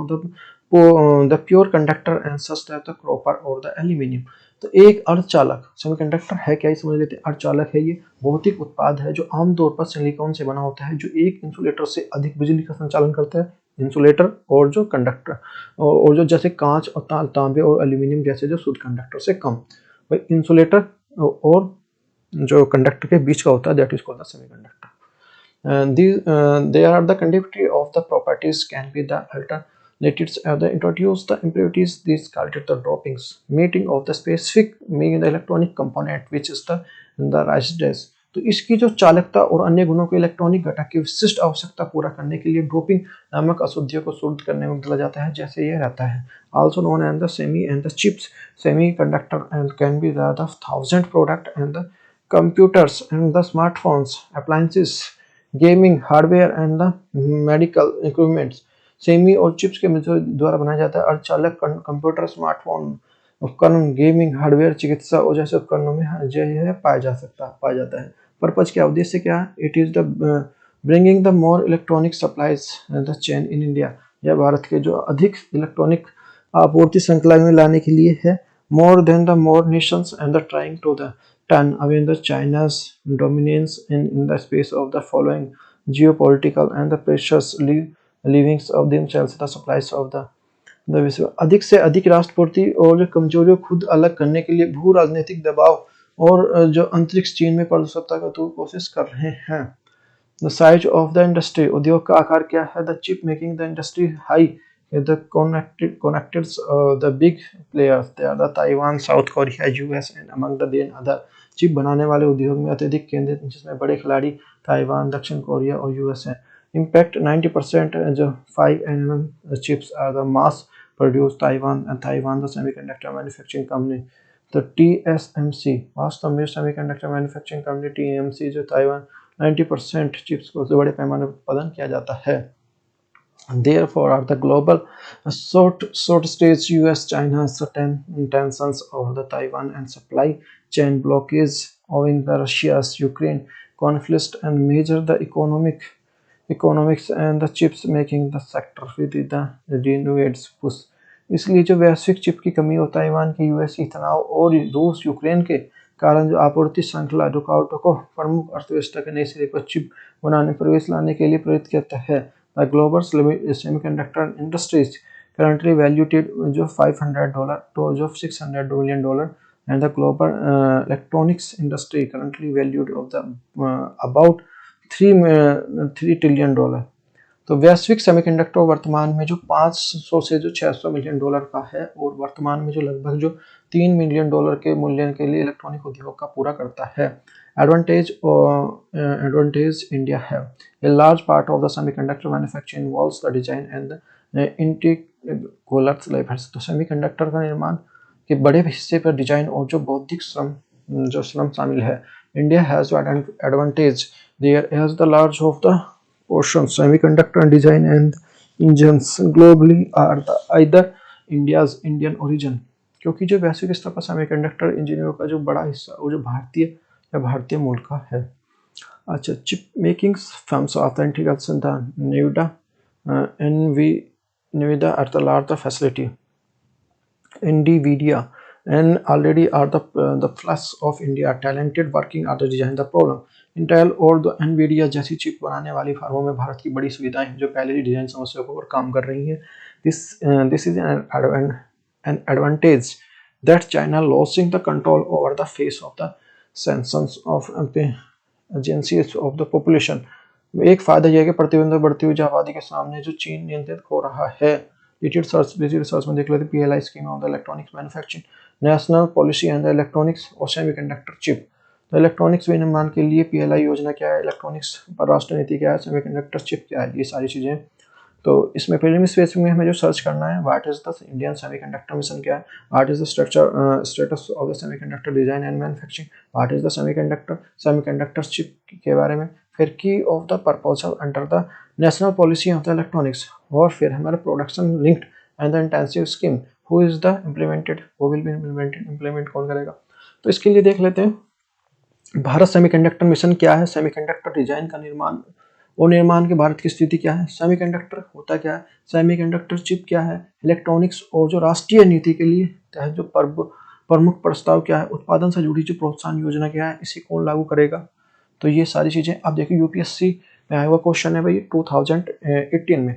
the pure conductor and such that the copper or the aluminium। तो एक अर्धचालक semiconductor है क्या, ये समझ लेते हैं। अर्धचालक है ये भौतिक उत्पाद है जो आमतौर पर सिलिकॉन से बना होता है, जो एक इंसुलेटर से अधिक बिजली का संचालन करता है। इंसुलेटर और जो कंडक्टर और जो जैसे कांच और तांबे और एल्यूमिनियम जैसे जो शुद्ध कंडक्टर से कम। भाई इंसुलेटर और जो कंडक्टर के बीच का होता है that is called the semiconductor. They are the conductivity of the properties can be the alternatives are the introduce the impurities these called the droppings meeting of the specific meaning the electronic component which is the resistance। तो इसकी जो चालकता और अन्य गुणों को electronic घटक की विशिष्ट आवश्यकता पूरा करने के लिए डोपिंग नामक अशुद्धियों को शुद्ध करने में बदला जाता है जैसे ये रहता है। Also known as the semi and the chips semiconductor and can be the 1000 product and the computers and the smartphones appliances gaming hardware and the medical equipments. Semi और चिप्स के द्वारा बनाया जाता है अर्धचालक कंप्यूटर स्मार्टफोन उपकरण gaming hardware चिकित्सा और जैसे उपकरणों में जो है पाया जाता है। पर्पज क्या, उद्देश्य क्या है? It is the bringing the more electronic supplies the chain in India. यह भारत के जो अधिक इलेक्ट्रॉनिक आपूर्ति श्रृंखला में लाने के लिए है। More than the more nations and the trying to the turn away the China's dominance in the space of the following geopolitical and the precious leavings of themselves the supplies of the विश्व। अधिक से अधिक राष्ट्रपूर्ति और जो कमजोरियों खुद अलग करने के लिए भू राजनीतिक दबाव और जो अंतरिक्ष चीन में प्रभुसत्ता का दूर कोशिश कर रहे हैं। The size of the industry, उद्योग का आकार क्या है? The chip making the industry high, the connected the big players they are the Taiwan, South Korea, US and among the then other। Chip बनाने वाले उद्योग में अत्यधिक केंद्रित जिसमें बड़े खिलाड़ी ताइवान, दक्षिण कोरिया और यूएस हैं। इम्पैक्ट 90% जो 5nm chips are the mass produce Taiwan and Taiwan the semiconductor manufacturing company. तो TSMC वास्तव में सेमीकंडक्टर मैन्युफैक्चरिंग कंपनी TSMC जो ताइवान 90% चिप्स को बड़े पैमाने पर उत्पादन किया जाता है। Therefore, are the global short stage US China tensions over the Taiwan and supply chain blockage owing the Russia's Ukraine conflict and measure the economics and the chips making the sector with the renewed push। इसलिए जो वैश्विक chip की कमी और Taiwan के US की तनाव और रूस यूक्रेन के कारण जो आपूर्ति श्रृंखला रुकावटों को प्रमुख अर्थव्यवस्था के नए सिरे पर चिप बनाने प्रवेश लाने के लिए प्रेरित करता है। The global semiconductor industries currently valued जो $500 to जो $600 million and the global electronics industry currently valued of the about $3 trillion। तो वैश्विक सेमीकंडक्टर वर्तमान में जो 500 से जो $600 मिलियन का है और वर्तमान में जो लगभग जो $3 मिलियन के मूल्य के लिए इलेक्ट्रॉनिक उद्योग का पूरा करता है। Advantage India have a large part of the semiconductor manufacturing involves the design and the integrated labors। तो सेमीकंडक्टर का निर्माण के बड़े हिस्से पर डिजाइन और जो बौद्धिक श्रम शामिल है। India has advantage there as the large of the portion semiconductor design and engines globally are the either India's Indian origin। क्योंकि जो वैश्विक स्तर पर सेमीकंडक्टर इंजीनियरों का जो बड़ा हिस्सा वो जो भारतीय मूल का है। अच्छा, chip making firms authenticates the Nevada NVIDIA at the larger facility NVIDIA and already are the plus of India talented working at the design the problem. Intel और the NVIDIA जैसी चिप बनाने वाली फर्मों में भारत की बड़ी सुविधाएं हैं जो पहले ही डिजाइन समस्याओं पर काम कर रही हैं. This is an advantage that China losing the control over the face of the sanctions of agencies of the population. एक फायदा यह है कि प्रतिबंध बढ़ती हुई आबादी के सामने जो चीन नियंत्रित हो रहा है. डिजिटल रिसर्च में देख लेते PLI scheme of the electronics manufacturing national policy and the electronics और सेमीकंडक्टर चिप. तो इलेक्ट्रॉनिक्स विनिर्माण के लिए PLI योजना क्या है, इलेक्ट्रॉनिक्स पर राष्ट्र नीति क्या है, सेमीकंडक्टर चिप क्या है, ये सारी चीजें. तो इसमें प्रीलिमिनरी स्पेस में हमें जो सर्च करना है what is the Indian semiconductor mission क्या है, what is the status of the semiconductor design and manufacturing, what is the semiconductor chip के बारे में, फिर की of the proposal under the national policy of the electronics, और फिर हमारा production linked and the intensive scheme who is the implemented, वो will be implemented, implement कौन करेगा. तो इसके लिए देख लेते हैं भारत सेमीकंडक्टर मिशन क्या है, सेमीकंडक्टर डिजाइन का निर्माण और निर्माण के भारत की स्थिति क्या है, सेमीकंडक्टर होता क्या है, सेमीकंडक्टर चिप क्या है, इलेक्ट्रॉनिक्स और जो राष्ट्रीय नीति के लिए तहत जो प्रमुख प्रस्ताव क्या है, उत्पादन से जुड़ी जो प्रोत्साहन योजना क्या है, इसे कौन लागू करेगा. तो ये सारी चीजें आप देखिए UPSC में आया हुआ क्वेश्चन है भाई 2018 में.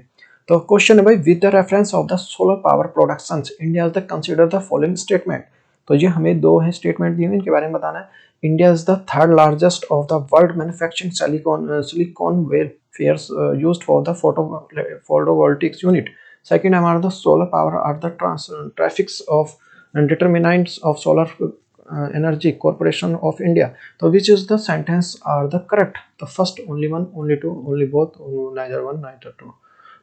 तो क्वेश्चन है भाई with the reference of the solar power productions India is the consider the following statement. तो ये हमें दो है स्टेटमेंट दिए हैं, इनके बारे में बताना है. India is the third largest of the world manufacturing silicon wafers used for the photovoltaics unit. Second, are the solar power are the traffics of and determinants of solar energy corporation of India. So which is the sentence are the correct? The first, only one, only two, only both, neither one, neither two.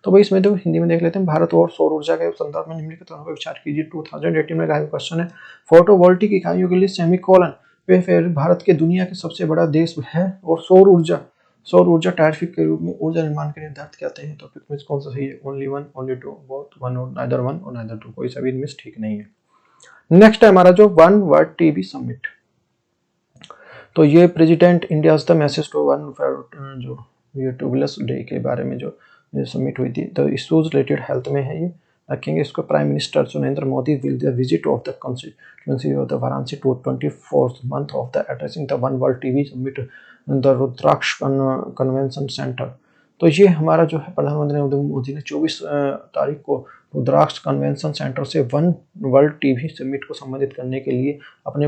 तो भाई इसमें तो हिंदी में देख लेते हैं. भारत और सौर ऊर्जा के संदर्भ में निम्नलिखित पर विचार कीजिए. 2018 में का क्वेश्चन है फोटोवोल्टिक इकाइयों के लिए सेमीकोलन वे फिर भारत के दुनिया के सबसे बड़ा देश है और सौर ऊर्जा टैरिफ के रूप में ऊर्जा निर्माण के निर्धारित कहते हैं. टॉपिक में कौन सा सही है, only one, only two, both, one और नाइदर टू, कोई सा भी इनमें ठीक नहीं है. नेक्स्ट है हमारा जो वन वर्ल्ड टीबी समिट. तो ये president India the message to one जो ये ट्यूबलेस डे के बारे में जो समिट हुई थी, तो इश्यूज रिलेटेड हेल्थ में है ये रखेंगे इसको. Prime minister Narendra Modi will the visit of the constituency of the Varanasi to 24th month of the addressing the One World TV Summit in the Rudraksh Convention Center. तो ये हमारा जो है प्रधानमंत्री नरेंद्र मोदी ने 24 तारीख को रुद्राक्ष कन्वेंशन सेंटर से वन वर्ल्ड टीवी समिट को संबोधित करने के लिए अपने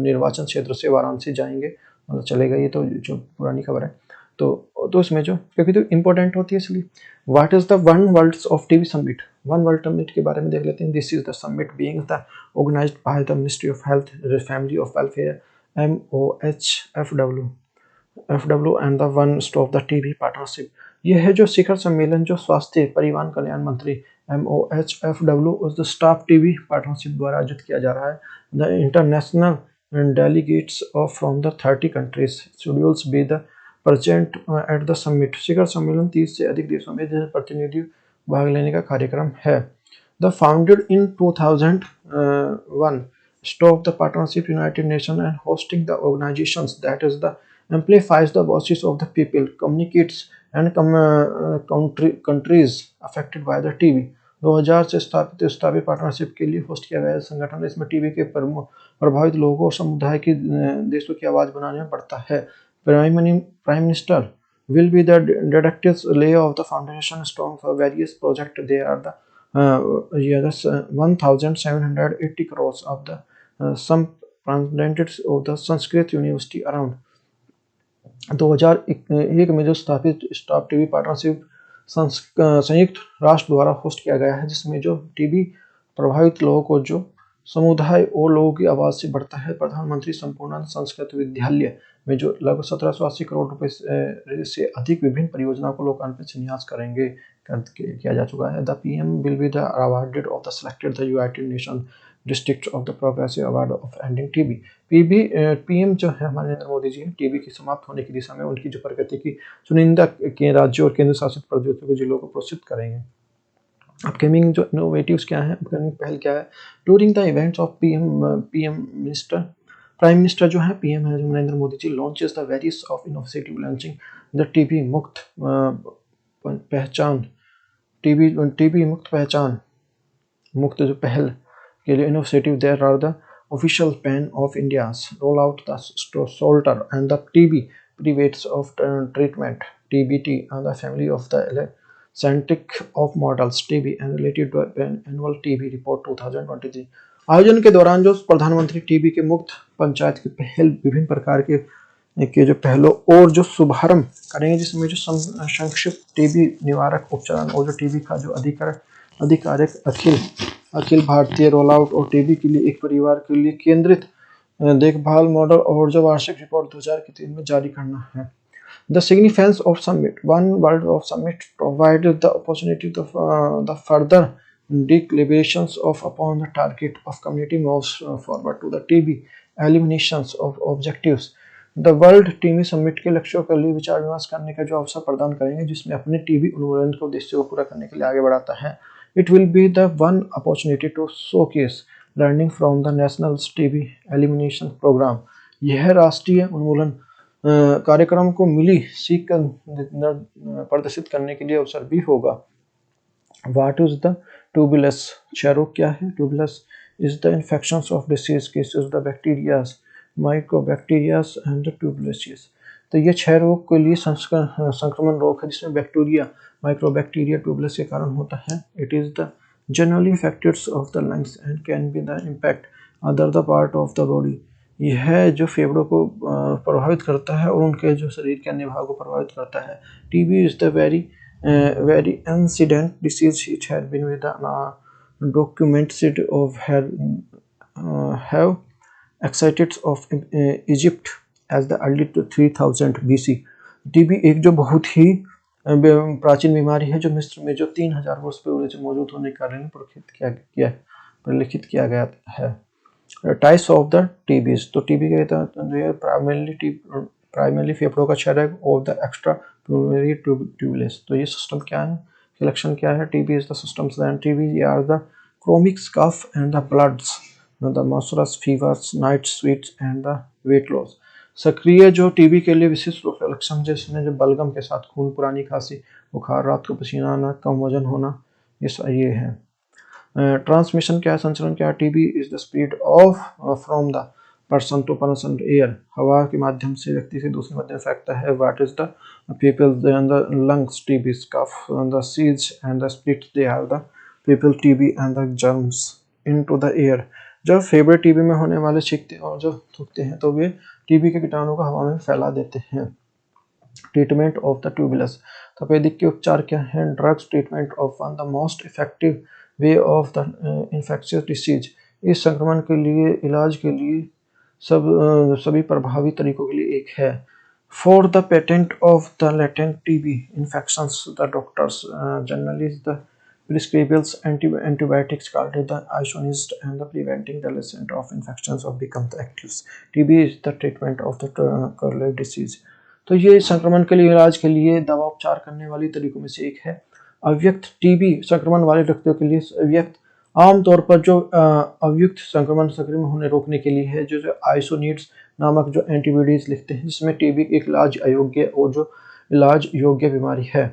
निर्वाचन क्षेत्र से वाराणसी जाएंगे, मतलब चलेगा. ये तो जो पुरानी खबर है. तो इसमें जो क्योंकि तो इम्पोर्टेंट होती है इसलिए. What is the one world of TV summit, one world summit के बारे में देख लेते हैं. This is the summit being the organised by the ministry of health family of welfare MOHFW and the one stop the TV partnership. यह है जो शिखर सम्मेलन जो स्वास्थ्य परिवार कल्याण मंत्री MOHFW उस द स्टॉप टीवी पार्टनरशिप द्वारा आयोजित किया जा रहा है. The international delegates of from the 30 countries schedules be the present at the summit. शिखर सम्मेलन 30 से अधिक देशों में प्रतिनिधि भाग लेने का कार्यक्रम है. The founded in 2001 stop the partnership United Nations and hosting the organizations that is the amplifies the voices of the people, communicates and countries affected by the TB. 2000 से स्थापित पार्टनरशिप के लिए होस्ट किया गया संगठन इसमें टीबी के प्रभावित लोगों और समुदाय की देशों की आवाज बनाने में बढ़ता है. Prime Minister will be the directive layer of the foundation stone for various projects. There are the 1,780 crores of the some presidents of the Sanskrit University around. 2001 में जो स्थापित स्टॉप टीवी पार्टनरशिप संयुक्त राष्ट्र द्वारा होस्ट किया गया है जिसमें जो टीबी प्रभावित लोगों को जो समुदाय और लोगों की आवाज से बढ़ता है. प्रधानमंत्री संपूर्ण संस्कृत विद्यालय में जो लगभग 1780 करोड़ रुपए से अधिक विभिन्न परियोजनाओं को लोकार्पण से न्यास करेंगे किया जा चुका है. The PM will be the awarded of the selected the United nation district of the progressive award of ending TB. PM जो है हमारे नरेंद्र मोदी जी टीबी की समाप्त होने की दिशा में उनकी जो प्रगति की चुनिंदा के राज्यों और केंद्र शासित प्रदेशों के जिलों को प्रोत्साहित करेंगे. अपकमिंग जो इनोवेटिव्स क्या है, अपकमिंग पहल क्या है. During the events of PM minister prime minister जो है पीएम है जो Narendra Modi ji launches the various of innovative launching the TB मुक्त पहचान टीबी मुक्त पहचान मुक्त जो पहल के लिए innovative there are the official plan of India's roll out the SALTER and the TB privates of treatment TBT and the family of the scientific of models TB and related to annual TB report 2023। आयोजन के दौरान जो प्रधानमंत्री TB के मुक्त पंचायत की पहल विभिन्न प्रकार के जो पहलों और जो शुभारंभ करेंगे जिसमें जो संक्षिप्त टीबी निवारक उपचार और जो टीबी का जो आधिकारिक अखिल भारतीय रोल आउट और टीबी के लिए एक परिवार के लिए केंद्रित देखभाल मॉडल और जो वार्षिक रिपोर्ट 2003 में जारी करना है। The significance of summit one world of summit provided the opportunity to the further deliberations of upon the target of community moves forward to the TB eliminations of objectives। The world TB summit के लक्ष्यों के लिए विचार विमर्श करने का जो अवसर प्रदान करेंगे जिसमें अपने टीबी उन्मूलन के उद्देश्य को पूरा करने के लिए आगे बढ़ाता है। It will be the one opportunity to showcase learning from the National TB Elimination Program। यह राष्ट्रीय उन्मूलन कार्यक्रम को मिली सीख कर प्रदर्शित करने के लिए अवसर भी होगा। What is the tubulus? क्षय रोग क्या है? Tubulus is the infections of disease cases the bacteria, mycobacteria and the tuberculosis। तो ये क्षय रोग के लिए संक्रमण रोग है जिसमें बैक्टीरिया माइक्रोबैक्टीरिया ट्यूबुलस के कारण होता है। It is the generally affected of the lungs and can be the impact other the part of the body. यह जो फेफड़ों को प्रभावित करता है और उनके जो शरीर के अन्य भागों को प्रभावित करता है। TB is the very incident disease it had been with documented of have excited of Egypt as the early 3000 BC। TB एक जो बहुत ही प्राचीन बीमारी है जो मिस्र में जो 3000 वर्ष पहले से मौजूद होने के कारण परिलिखित किया गया है। Types of the TBs. तो टीबी का प्राइमरली फेफड़ों का क्षय रोग और द एक्स्ट्रा प्यूलरी ट्यूबुलस। तो ये सिस्टम क्या है, लक्षण क्या है? TB is the systems then TB are the chronic cough and the bloods the mucus fevers night sweats and the weight loss. सक्रिय जो टीबी के लिए विशिष्ट लक्षण जिसमें जो बलगम के साथ खून, पुरानी खांसी, बुखार, रात को पसीना आना, कम वजन होना, ये है। ट्रांसमिशन क्या है, संचरण क्या है? TB is the spread of from the person to person air. हवा के माध्यम से व्यक्ति से दूसरे माध्यम फैलता है। What is the people the lungs TB cough the सीज and the split they are the people TB and the germs into the air. जब फेफड़े टीबी में होने वाले छींकते और जो थूकते हैं तो वे टीबी के कीटाणु को हवा में फैला देते हैं। Treatment of the tuberculosis. तपेदिक के उपचार क्या है? Drugs treatment of one the most effective way of the infectious disease. इस संक्रमण के लिए इलाज के लिए सभी प्रभावी तरीकों के लिए एक है। For the patent of the latent TB infections the doctors generally the prescribes antibiotics called the isoniazid and the preventing the recent of infections of become the actives। TB is the treatment of the correlative disease। तो ये संक्रमण के लिए इलाज के लिए दवा उपचार करने वाली तरीकों में से एक है। अव्यक्त टीबी संक्रमण वाले व्यक्तियों के लिए अव्यक्त आमतौर पर जो अव्यक्त संक्रमण संक्रमण होने रोकने के लिए है जो आइसोनिड्स नामक जो एंटीबॉडीज लिखते हैं जिसमें टीबी एक इलाज अयोग्य और जो इलाज योग्य बीमारी है।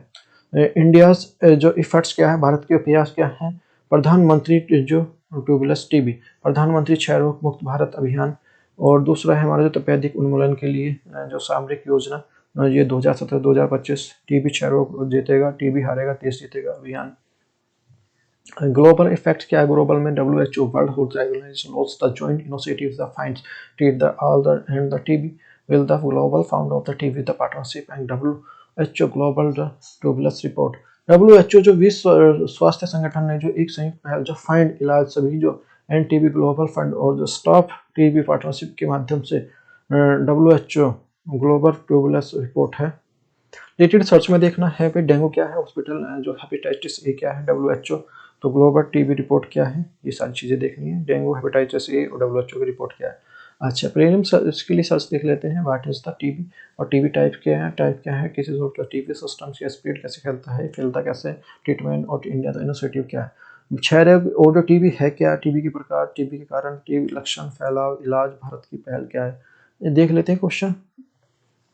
इंडिया जो इफर्ट्स क्या है, भारत के प्रयास क्या है? प्रधानमंत्री जो ट्यूबुलस टीबी, प्रधानमंत्री क्षय रोग मुक्त भारत अभियान, और दूसरा है हमारा जो तपेदिक उन्मूलन के लिए जो सामरिक योजना ये 2017-2025 टीबी क्षय रोग जीतेगा, टीबी हारेगा देश जीतेगा अभियान। ग्लोबल इफेक्ट क्या है? ग्लोबल में WHO world health organisation launch the joint initiative the finds treat the all the and the TB will the global found of the TB the partnership and WHO global tuberculosis report. WHO जो विश्व स्वास्थ्य संगठन ने जो एक संयुक्त पहल जो फाइंड इलाज सभी जो एंड टीबी ग्लोबल फंड और जो स्टॉप टीबी पार्टनरशिप के माध्यम से WHO ग्लोबल ट्यूबुलस रिपोर्ट है। रिलेटेड सर्च में देखना है कि डेंगू क्या है, हॉस्पिटल जो हेपेटाइटिस ए क्या है, WHO तो ग्लोबल टीबी रिपोर्ट क्या है, ये सारी चीज़ें देखनी है। डेंगू, हेपेटाइटिस ए और WHO की रिपोर्ट क्या है। अच्छा, प्रीलिम्स इसके लिए सर्च देख लेते हैं। व्हाट इज द टीबी और टीबी टाइप क्या है, केसेस ऑफ टीबी सिस्टम्स या स्पीड कैसे फैलता है, फैलता कैसे, ट्रीटमेंट और इंडिया द इनिशिएटिव क्या है। क्षय और जो टीबी है क्या, टीबी के प्रकार, टीबी के कारण, टीबी लक्षण, फैलाव, इलाज, भारत की पहल क्या है, ये देख लेते हैं क्वेश्चन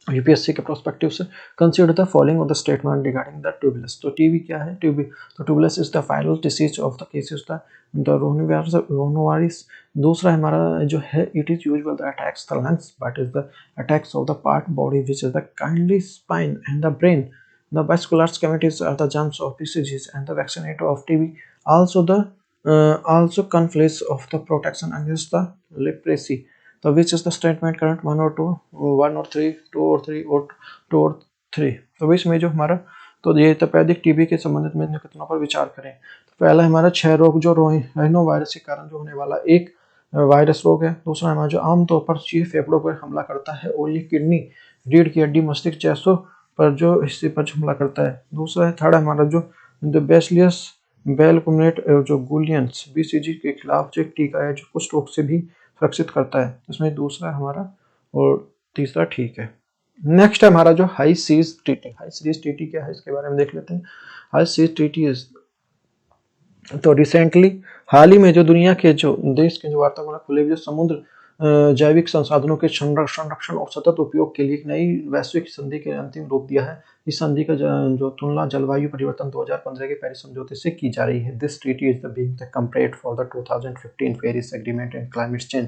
यूपीएससी के प्रोस्पेक्टिव से। Consider the following of the statement regarding the tuberculosis. तो टीबी क्या है, टीबी तो tuberculosis is the viral disease of the cases the rhinovirus. दूसरा हमारा जो है, it is usual the attacks the lungs but is the attacks of the part body which is the kindly spine and the brain. The vascular cavities are the germs of BCGs and the vaccinator of TB. Also conflicts of the protection against the leprosy. So which is the statement current, one or two, one or three, two or three, or two or three? तो विच में जो हमारा, तो ये तपेदिक TB के संबंधित में निकटनों पर विचार करें। तो पहला हमारा क्षय रोग जो राइनो वायरस के कारण जो होने वाला एक वायरस रोग है। दूसरा हमारा जो आमतौर पर ये फेफड़ों पर हमला करता है और ये किडनी, रीढ़ की हड्डी, मस्तिष्क जैसों पर जो हिस्से पर हमला करता है। दूसरा है, थर्ड हमारा जो बैसिलस बेलकुमिनेट जो गुलियंस बीसीजी के खिलाफ जो एक टीका है जो कुष्ठ रोग से भी सुरक्षित करता है, इसमें दूसरा हमारा और तीसरा ठीक है। नेक्स्ट है हमारा जो high seas treaty. High seas treaty क्या है, इसके बारे में देख लेते हैं। हाई सीज ट्रीटी इज, तो रिसेंटली हाल ही में जो दुनिया के जो देश के जो वार्तालाप खुले हुए समुद्र जैविक संसाधनों के संरक्षण और सतत उपयोग के लिए एक नई वैश्विक संधि के अंतिम रूप दिया है। इस संधि का जो तुलना जलवायु परिवर्तन 2015 के पेरिस समझौते से की जा रही है। This treaty is the being the compared for the 2015 Paris agreement and climate change.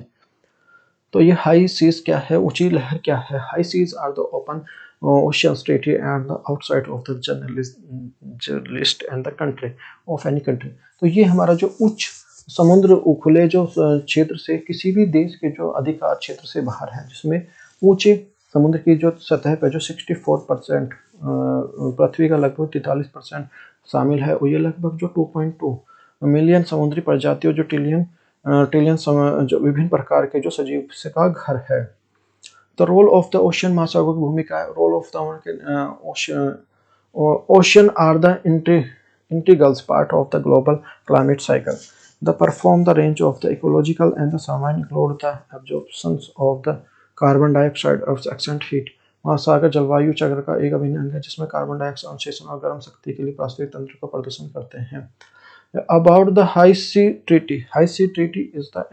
तो ये हाई सीज क्या है, ऊंची लहर क्या है? High seas are the open oceans treaty and the outside of the journalist and the country of any country। तो ये हमारा जो उच्च समुद्र खुले जो क्षेत्र से किसी भी देश के जो अधिकार क्षेत्र से बाहर है, जिसमें ऊंचे समुद्र की जो सतह पर जो 64% पृथ्वी का लगभग 43% शामिल है, और ये लगभग जो 2.2 मिलियन समुद्री प्रजातियों जो ट्रिलियन जो विभिन्न प्रकार के जो सजीव का घर है। The role of the ocean, महासागरों की भूमिका है। Role of the ocean are the integrals part of the global climate cycle. They perform the range of the ecological and the samaan include the absorptions of the carbon dioxide of extant heat। महासागर जलवायु चक्र का एक अभिन्न अंग है जिसमें carbon dioxide अवशोषण और गर्म शक्ति के लिए पारिस्थितिक तंत्र का प्रदर्शन करते हैं। About the High Sea Treaty. High Sea Treaty is the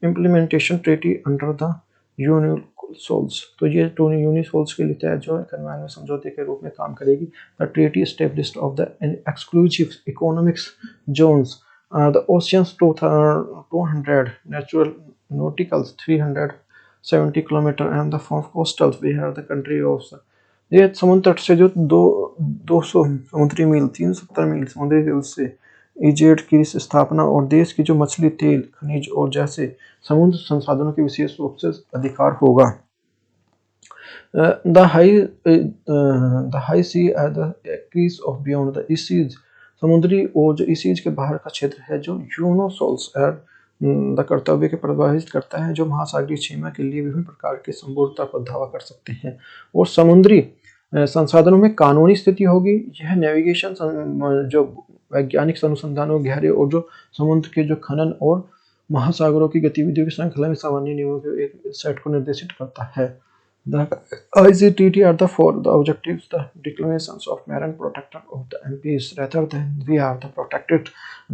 implementation treaty under the UNISOLS। तो ये यूनिसोल्स के लिए तहत जो कार्यान्वयन समझौते के रूप में काम करेगी। The treaty established of the exclusive economics zones, the oceans 200 natural nauticals 370 kilometre and the coastals we have the country of ये समुद्र तट से जो 200 समुद्री मील 370 मील समुद्री तल से इजेड की स्थापना और देश की जो मछली, तेल, खनिज और जैसे समुद्र संसाधनों के विशेष रूप से अधिकार होगा। The high sea at the acres of beyond the EEZ, समुद्री और जो ईसीज के बाहर का क्षेत्र है जो यूनोसोल्स द कर्तव्य के प्रभावित करता है, जो महासागरीय सीमा के लिए विभिन्न प्रकार के संपूर्णता पर दावा कर सकते हैं और समुद्री संसाधनों में कानूनी स्थिति होगी। यह नेविगेशन जो वैज्ञानिक अनुसंधानों, गहरे और जो समुद्र के जो खनन और महासागरों की गतिविधियों की श्रृंखला में सामान्य नियमों के एक सेट को निर्देशित करता है। The ICTT are the for the objectives the declarations of marine protector of the MPs rather than we are the protected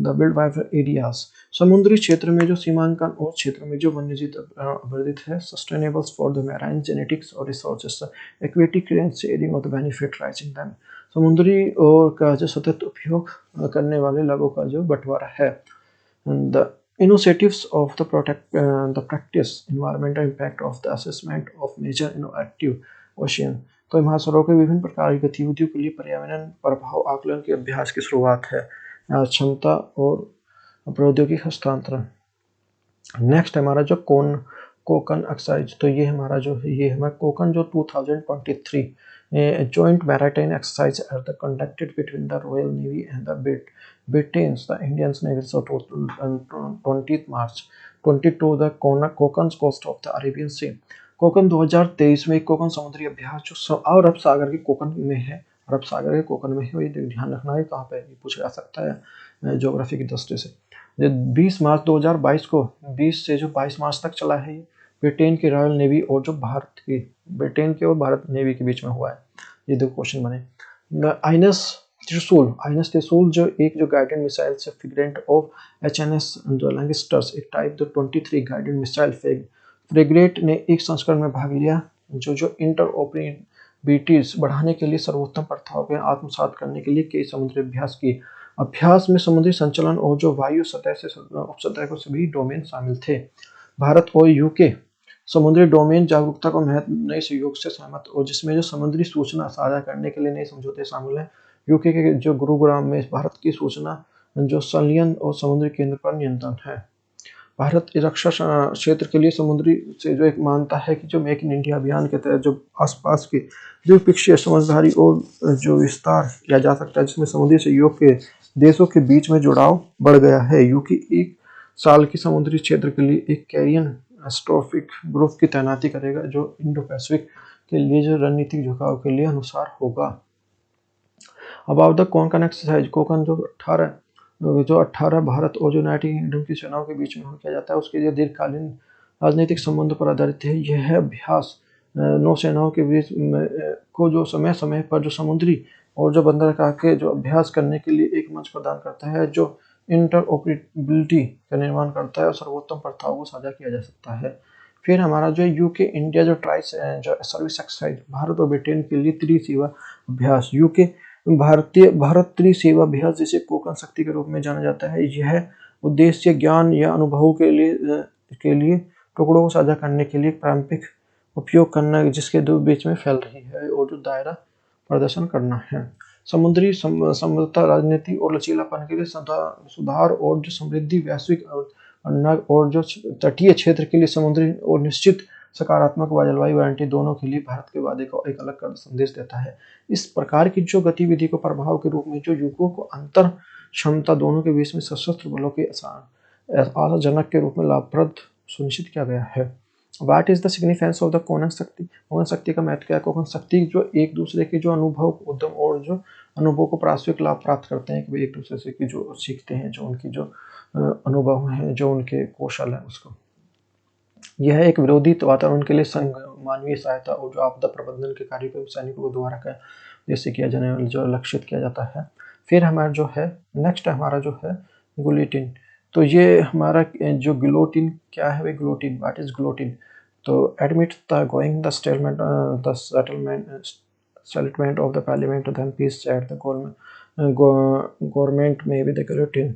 the wildlife areas। समुद्री क्षेत्र में जो सीमांकन और क्षेत्र में जो वन्यजीव वर्धित है। Sustainables for the marine genetics और resources, aquatic range sharing of the benefit rising them। समुद्री और का जो सतत उपयोग करने वाले लाभों का जो बंटवारा है। The initiatives of the practice environmental impact of the assessment of major innovative ocean। तो महासागरों के विभिन्न प्रकार की गतिविधियों के लिए पर्यावरण प्रभाव आकलन के अभ्यास की शुरुआत है। क्षमता और प्रौद्योगिकी हस्तांतरण। नेक्स्ट हमारा जो कोकन एक्सरसाइज, तो ये हमारा जो ये हमारा कोकन जो 2023 joint maritime exercise are the conducted between the Royal Navy and the Britain's the Indian Navy so total 20th March 22 the Konkan's coast of the Arabian Sea। Konkan 2023 में एक कोकन समुद्री अभ्यास जो अरब सागर के कोकन में है, अरब सागर के कोकन में है। ये ध्यान रखना है कहाँ पे ये पूछा जा सकता है ज्योग्राफी की दृष्टि से। 20 मार्च 2022 को 20 से जो 22 मार्च तक चला है। ब्रिटेन की रॉयल नेवी और जो भारत की, ब्रिटेन के और भारत नेवी के बीच में हुआ है। ये दो क्वेश्चन बने। आइनस त्रिशूल, आईएनएस त्रिशूल जो एक जो गाइडेड मिसाइल से फ्रिगेट ऑफ एचएनएस जो लैंगिस्टर्स, एक टाइप जो 23 गाइडेड मिसाइल फ्रिगेट ने एक संस्करण में भाग लिया जो इंटरऑपरेबिलिटीज बढ़ाने के लिए सर्वोत्तम प्रथाओं के आत्मसात करने के लिए कई समुद्री अभ्यास की। अभ्यास में समुद्री संचलन और जो वायु सतह से उपसतह को सभी डोमेन शामिल थे। भारत और यूके समुद्री डोमेन जागरूकता को महत्व नए सहयोग से सहमत, और जिसमें जो समुद्री सूचना साझा करने के लिए नए समझौते शामिल हैं। यूके के जो गुरुग्राम में भारत की सूचना जो संलयन और समुद्री केंद्र पर नियंत्रण है। भारत रक्षा क्षेत्र के लिए समुद्री से जो एक मानता है कि जो मेक इन इंडिया अभियान के तहत जो आसपास के द्विपक्षीय समझदारी और जो विस्तार किया जा सकता है, जिसमें समुद्री सहयोग के देशों के बीच में जुड़ाव बढ़ गया है। यूके 1 साल की समुद्री क्षेत्र के लिए एक कैरियन एस्ट्रोफिक ग्रुप की तैनाती करेगा जो इंडो पैसिफिक के लिए जो रणनीतिक झुकाव के लिए अनुसार होगा। About the Konkan exercise, Konkan जो 18 भारत और यूनाइटेड किंगडम की सेनाओं के बीच में किया जाता है, उसके लिए दीर्घकालीन राजनीतिक संबंधों पर आधारित है। यह अभ्यास नौसेनाओं के बीच को जो समय समय पर जो समुद्री और जो बंदरगाह के जो अभ्यास करने के लिए एक मंच प्रदान करता है, जो इंटरऑपरेबिलिटी का निर्माण करता है और सर्वोत्तम प्रथाओं को साझा किया जा सकता है। फिर हमारा जो यूके इंडिया जो ट्राइस जो सर्विस एक्सरसाइज, भारत और ब्रिटेन के लिए त्रिसेवा अभ्यास। यूके भारत त्रिसेवा अभ्यास, जिसे कोंकण शक्ति के रूप में जाना जाता है, यह उद्देश्य ज्ञान या अनुभवों के लिए टुकड़ों को साझा करने के लिए पारंपरिक उपयोग करना, जिसके दो बीच में फैल रही है, और जो दायरा प्रदर्शन करना है। समुद्री समृद्धता, राजनीति और लचीलापन के लिए सुधार और जो समृद्धि, वैश्विक और जो तटीय क्षेत्र के लिए समुद्री और निश्चित सकारात्मक जलवायु वारंटी दोनों के लिए भारत के वादे को एक अलग संदेश देता है। इस प्रकार की जो गतिविधि को प्रभाव के रूप में जो युगों को अंतर क्षमता दोनों के बीच में सशस्त्र बलों के आशाजनक के रूप में लाभप्रद सुनिश्चित किया गया है। What is the significance of the Konkan शक्ति? कोंकण शक्ति का महत्व क्या है? कोंकण शक्ति जो एक दूसरे के जो अनुभव, उद्यम और जो अनुभव को पारस्परिक लाभ प्राप्त करते हैं, कि एक दूसरे से की जो सीखते हैं, जो उनकी जो अनुभव है, जो उनके कौशल है उसको। यह एक विरोधी वातावरण के लिए संघ, मानवीय सहायता और जो आपदा प्रबंधन के कार्य को सैनिकों को द्वारा का जैसे किया जाने वाला जो लक्षित किया जाता है। फिर हमारा जो है नेक्स्ट हमारा जो है गुलेटिन। तो ये हमारा जो गिलोटिन क्या है, वे गिलोटिन, व्हाट इज गिलोटिन? तो admit the going the settlement of the parliament then peace at the government में भी द गिलोटिन।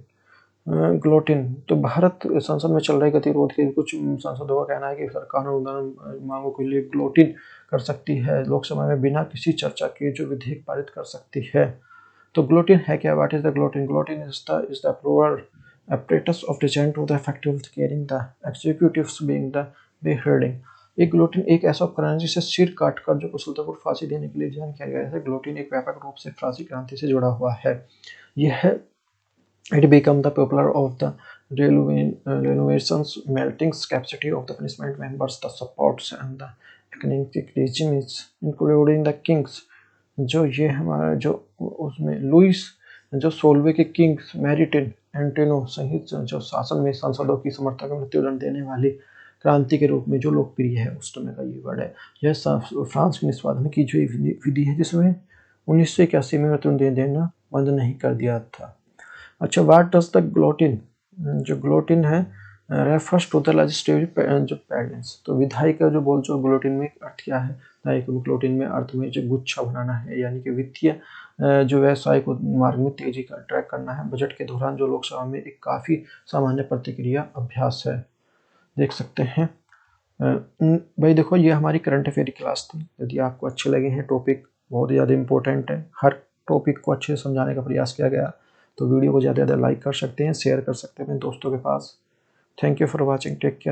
ग्लोटिन तो भारत संसद में चल रहे गतिरोध के कुछ सांसदों का कहना है कि सरकार अनुदान मांगों के लिए ग्लोटिन कर सकती है, लोकसभा में बिना किसी चर्चा के जो विधेयक पारित कर सकती है। तो ग्लोटिन है क्या? What is the gluten? Gluten is the approval apparatus of designed to the effective carrying the executives being the beheading। एक ग्लोटिन एक ऐसा उपकरण है जिसे सिर काटकर जो कुशलतापूर्वक फांसी देने के लिए डिजाइन किया गया है। ग्लोटिन एक व्यापक रूप से फ्रांसीसी क्रांति से जुड़ा हुआ है। यह it became the popular of the renovations melting capacity of the punishment members, the supports and the economic regimes including the kings। जो ये हमारा जो उसमें लुइस जो 16वें के किंग्स मैरिटिन एंटेनो सहित जो शासन में सांसदों की समर्थक मृत्युदंड देने वाली क्रांति के रूप में जो लोकप्रिय है उस समय का ये वर्ड है। यह फ्रांस के निष्पादन की जो विधि है जिसमें 1981 में मृत्युदंड देना बंद नहीं कर दिया था। अच्छा, व्हाट डज द ग्लोटिन? जो ग्लोटिन है रेफर्स टू द लेजिस्लेटिव जो पैलेस। तो विधायी का जो बोल जो ग्लोटिन में अर्थ क्या है? ग्लोटिन में अर्थ में जो गुच्छा बनाना है, यानी कि वित्तीय जो व्यवसाय को मार्ग में तेजी का ट्रैक करना है। बजट के दौरान जो लोकसभा में एक काफ़ी सामान्य प्रतिक्रिया अभ्यास है, देख सकते हैं। भाई देखो, ये हमारी करंट अफेयर की क्लास थी। यदि आपको अच्छे लगे हैं, टॉपिक बहुत ज़्यादा इंपॉर्टेंट है, हर टॉपिक को अच्छे से समझाने का प्रयास किया गया, तो वीडियो को ज़्यादा से ज़्यादा लाइक कर सकते हैं, शेयर कर सकते हैं अपने दोस्तों के पास। Thank you for watching, take care.